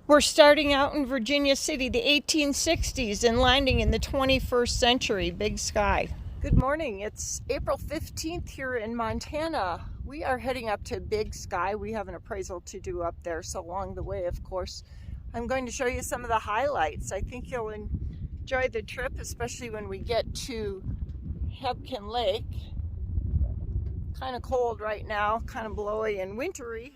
We're starting out in Virginia City, the 1860s, and landing in the 21st century. Big sky. Good morning. It's April 15th here in Montana. We are heading up to Big Sky. We have an appraisal to do up there. So along the way, of course, I'm going to show you some of the highlights. I think you'll enjoy the trip, especially when we get to Hebgen Lake. Kind of cold right now, kind of blowy and wintry.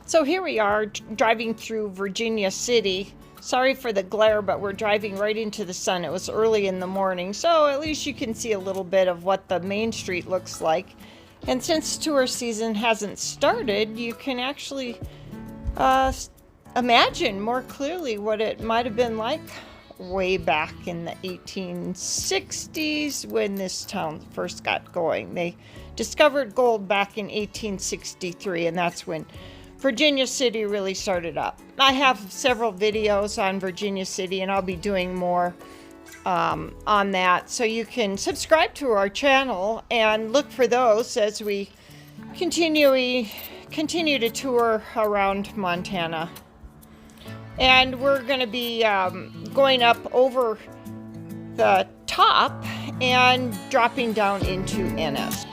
So here we are driving through Virginia City. Sorry for the glare, but we're driving right into the sun. It was early in the morning, so at least you can see a little bit of what the main street looks like. And since tour season hasn't started, you can actually imagine more clearly what it might have been like way back in the 1860s when this town first got going. They discovered gold back in 1863, and that's when Virginia City really started up. I have several videos on Virginia City, and I'll be doing more on that. So you can subscribe to our channel and look for those as we continue to tour around Montana. And we're going to be going up over the top and dropping down into Ennis.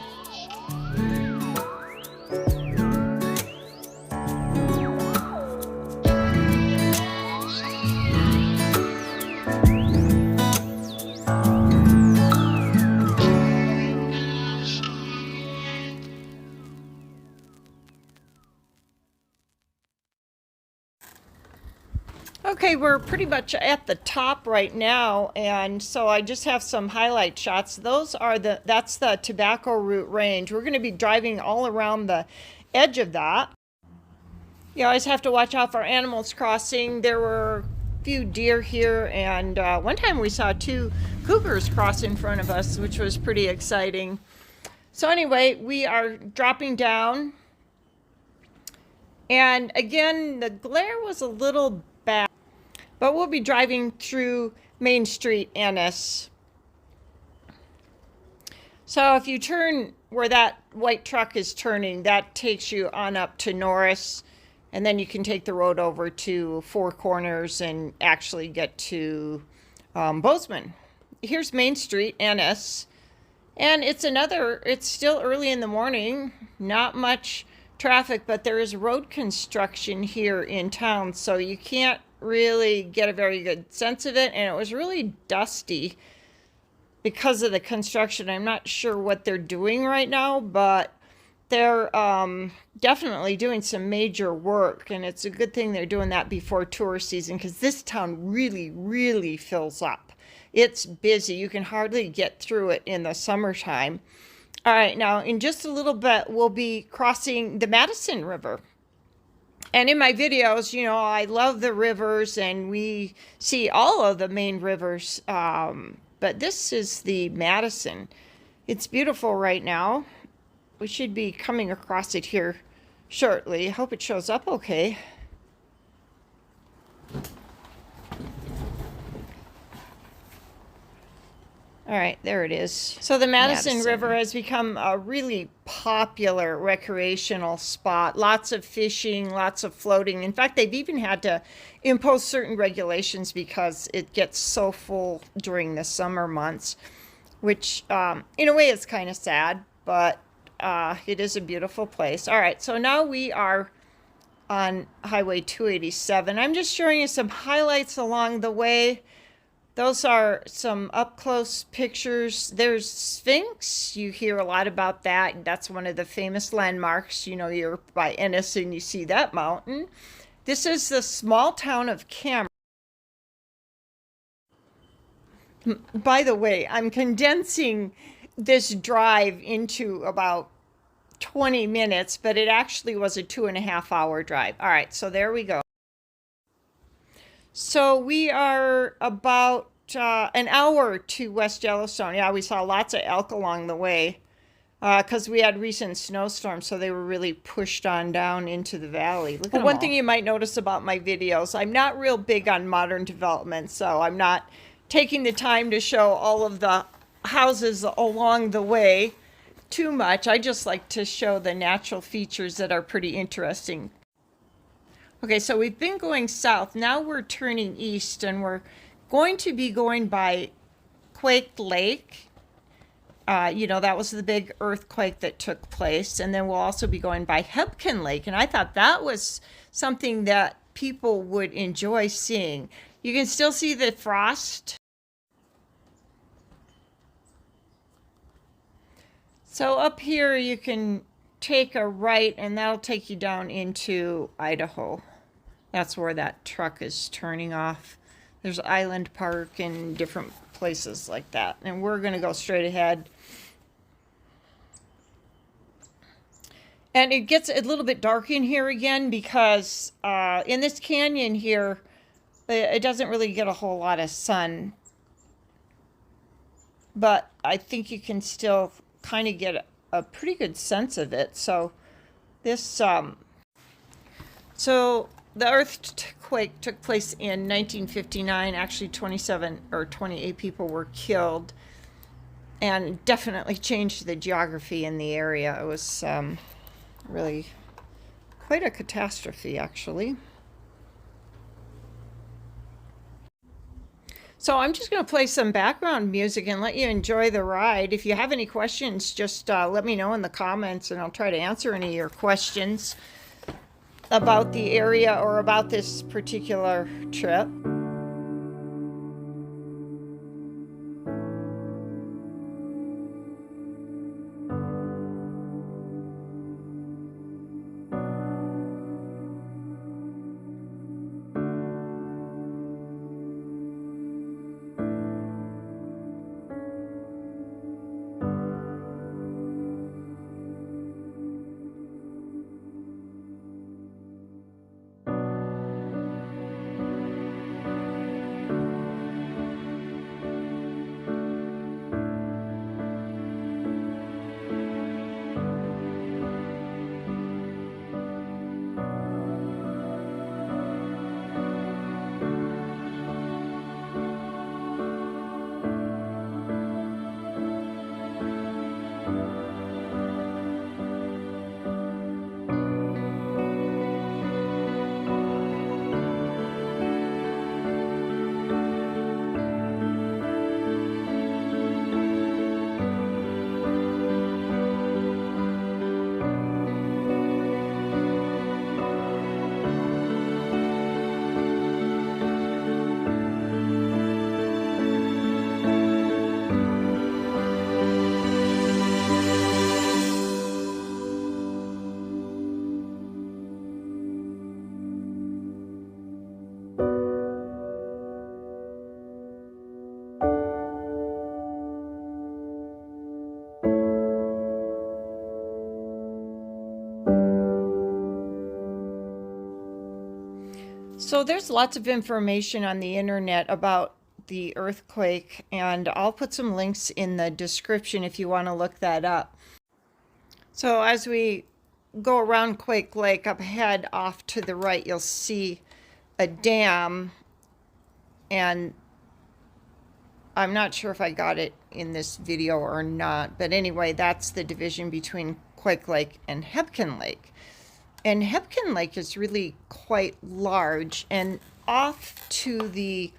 Okay, we're pretty much at the top right now, and so I just have some highlight shots. That's the Tobacco Root Range. We're going to be driving all around the edge of that. You always have to watch out for animals crossing. There were a few deer here, and one time we saw 2 cougars cross in front of us, which was pretty exciting. So anyway, we are dropping down, and again, the glare was a little bad. But we'll be driving through Main Street, Ennis. So if you turn where that white truck is turning, that takes you on up to Norris. And then you can take the road over to Four Corners and actually get to Bozeman. Here's Main Street, Ennis. And it's still early in the morning. Not much traffic, but there is road construction here in town. So you can't really get a very good sense of it, and it was really dusty because of the construction. I'm not sure what they're doing right now, but they're definitely doing some major work, and it's a good thing they're doing that before tour season, because this town really fills up. It's busy. You can hardly get through it in the summertime. All right, now in just a little bit we'll be crossing the Madison River. And in my videos, you know, I love the rivers, and we see all of the main rivers. But this is the Madison. It's beautiful right now. We should be coming across it here shortly. I hope it shows up okay. All right, there it is. So the Madison River has become a really popular recreational spot. Lots of fishing, lots of floating. In fact, they've even had to impose certain regulations because it gets so full during the summer months, which in a way is kind of sad, but it is a beautiful place. All right, so now we are on Highway 287. I'm just showing you some highlights along the way. Those are some up-close pictures. There's Sphinx. You hear a lot about that. That's one of the famous landmarks. You know, you're by Ennis and you see that mountain. This is the small town of Cameron. By the way, I'm condensing this drive into about 20 minutes, but it actually was a 2.5-hour drive. All right, so there we go. So we are about an hour to West Yellowstone. Yeah, we saw lots of elk along the way because we had recent snowstorms, so they were really pushed on down into the valley. Look at one thing you might notice about my videos, I'm not real big on modern development, so I'm not taking the time to show all of the houses along the way. too much. I just like to show the natural features that are pretty interesting. Okay, so we've been going south. Now we're turning east, and we're going to be going by Quake Lake. That was the big earthquake that took place. And then we'll also be going by Hebgen Lake. And I thought that was something that people would enjoy seeing. You can still see the frost. So up here you can take a right, and that'll take you down into Idaho. That's where that truck is turning off. There's Island Park and different places like that. And we're going to go straight ahead. And it gets a little bit dark in here again because in this canyon here, it doesn't really get a whole lot of sun. But I think you can still kind of get a pretty good sense of it. So this, so the earthquake took place in 1959. Actually, 27 or 28 people were killed, and definitely changed the geography in the area. It was really quite a catastrophe, actually. So I'm just going to play some background music and let you enjoy the ride. If you have any questions, just let me know in the comments, and I'll try to answer any of your questions about the area or about this particular trip. So there's lots of information on the internet about the earthquake, and I'll put some links in the description if you want to look that up. So as we go around Quake Lake, up ahead off to the right, you'll see a dam, and I'm not sure if I got it in this video or not, but anyway, that's the division between Quake Lake and Hebgen Lake. And Hebgen Lake is really quite large, and off to the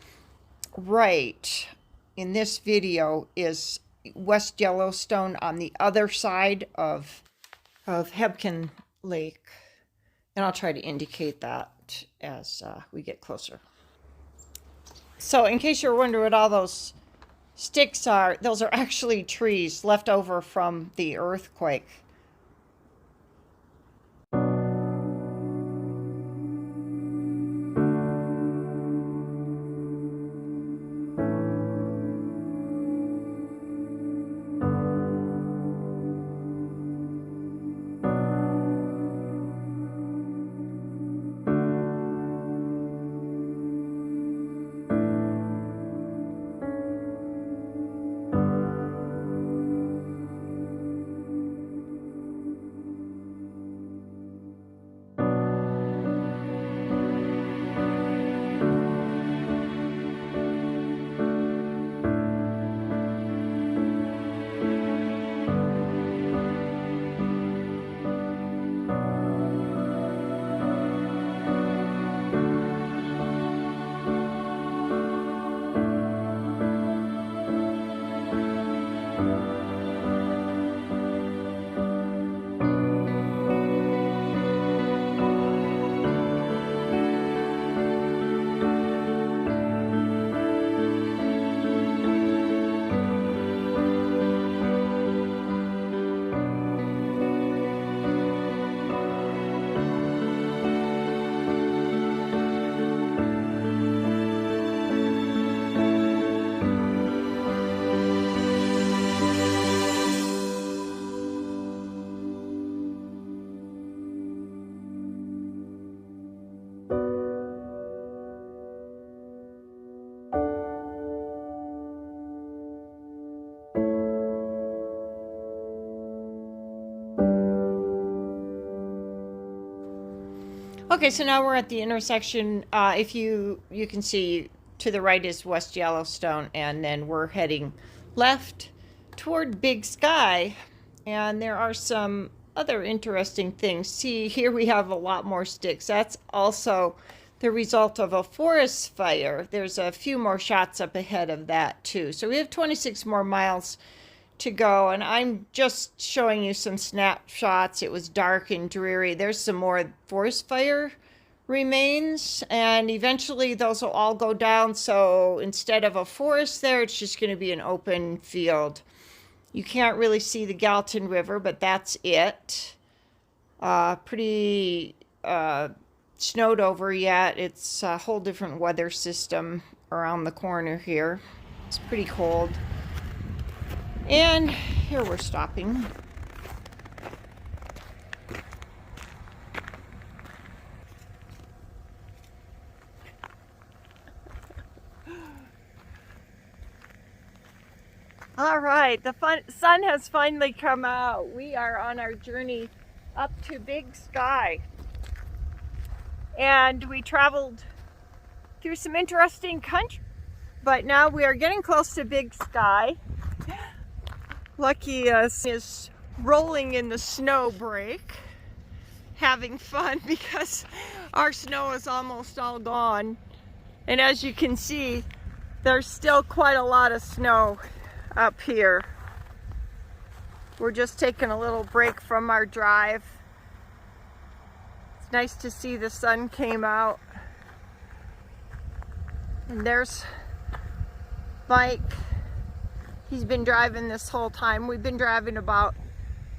right in this video is West Yellowstone on the other side of Hebgen Lake. And I'll try to indicate that as we get closer. So in case you're wondering what all those sticks are, those are actually trees left over from the earthquake. Okay, so now we're at the intersection. If you can see to the right is West Yellowstone, and then we're heading left toward Big Sky. And there are some other interesting things. See, here we have a lot more sticks. That's also the result of a forest fire. There's a few more shots up ahead of that too. So we have 26 more miles to go, and I'm just showing you some snapshots. It was dark and dreary. There's some more forest fire remains, and eventually those will all go down. So instead of a forest there, it's just going to be an open field. You can't really see the Gallatin River, but that's it. Pretty snowed over yet. It's a whole different weather system around the corner here. It's pretty cold. And here we're stopping. All right, the sun has finally come out. We are on our journey up to Big Sky. And we traveled through some interesting country, but now we are getting close to Big Sky. Lucky is rolling in the snow break, having fun because our snow is almost all gone. And as you can see, there's still quite a lot of snow up here. We're just taking a little break from our drive. It's nice to see the sun came out. And there's Mike. He's been driving this whole time. We've been driving about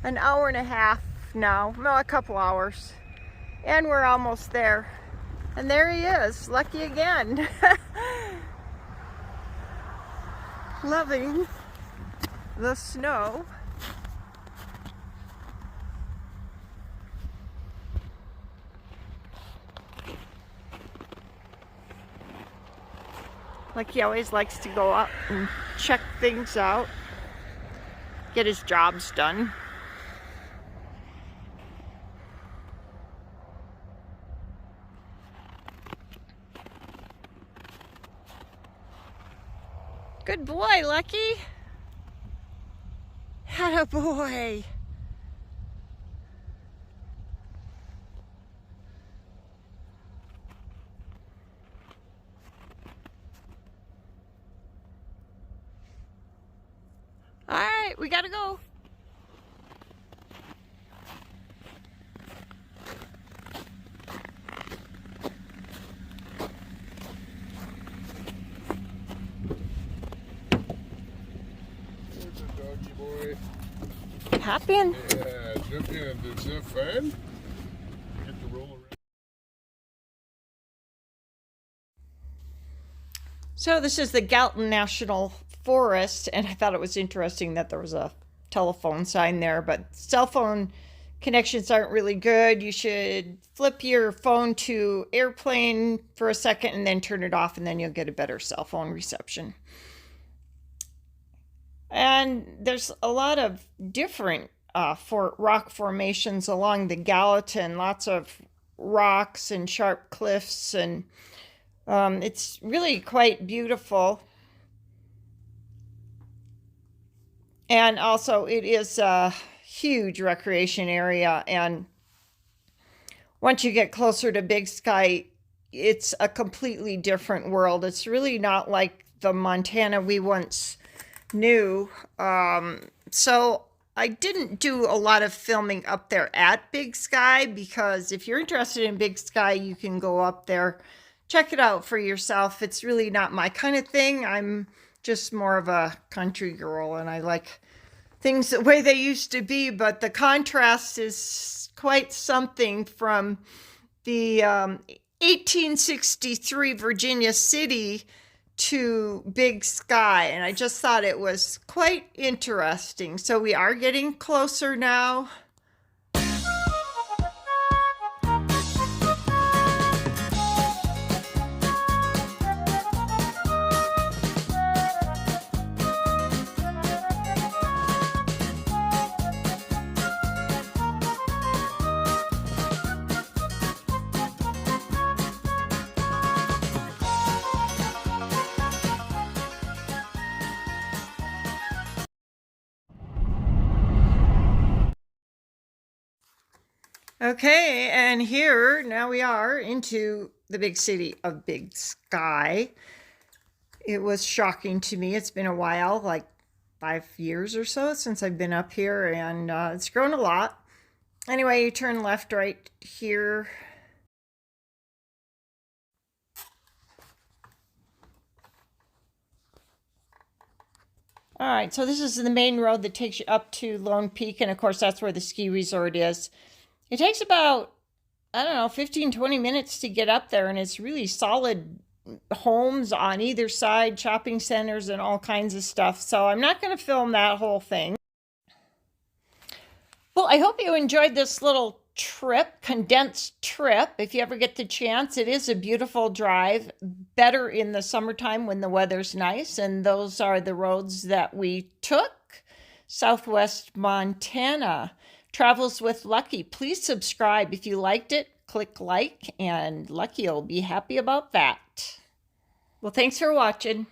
an hour and a half now. No, a couple hours. And we're almost there. And there he is, Lucky again. Loving the snow. Like he always likes to go up and check things out, get his jobs done. Good boy, Lucky. Atta boy. All right, we gotta go. There's a doggy boy. Hop in. Yeah, jump in. Is that fun? Get to roll around. So this is the Gallatin National Forest, and I thought it was interesting that there was a telephone sign there, but cell phone connections aren't really good. You should flip your phone to airplane for a second and then turn it off, and then you'll get a better cell phone reception. And there's a lot of different rock formations along the Gallatin, lots of rocks and sharp cliffs, and it's really quite beautiful. And also it is a huge recreation area, and once you get closer to Big Sky, it's a completely different world. It's really not like the Montana we once knew. So I didn't do a lot of filming up there at Big Sky, because if you're interested in Big Sky, you can go up there, check it out for yourself. It's really not my kind of thing. I'm just more of a country girl, and I like things the way they used to be, but the contrast is quite something from the 1863 Virginia City to Big Sky, and I just thought it was quite interesting. So we are getting closer now. Okay, and here now we are into the big city of Big Sky. It was shocking to me. It's been a while, like 5 years or so since I've been up here, and it's grown a lot. Anyway, you turn left right here. All right, so this is the main road that takes you up to Lone Peak, and of course that's where the ski resort is. It takes about, I don't know, 15, 20 minutes to get up there, and it's really solid homes on either side, shopping centers, and all kinds of stuff. So I'm not going to film that whole thing. Well, I hope you enjoyed this little trip, condensed trip. If you ever get the chance, it is a beautiful drive, better in the summertime when the weather's nice. And those are the roads that we took. Southwest Montana. Travels with Lucky. Please subscribe if you liked it. Click like, and Lucky will be happy about that. Well, thanks for watching.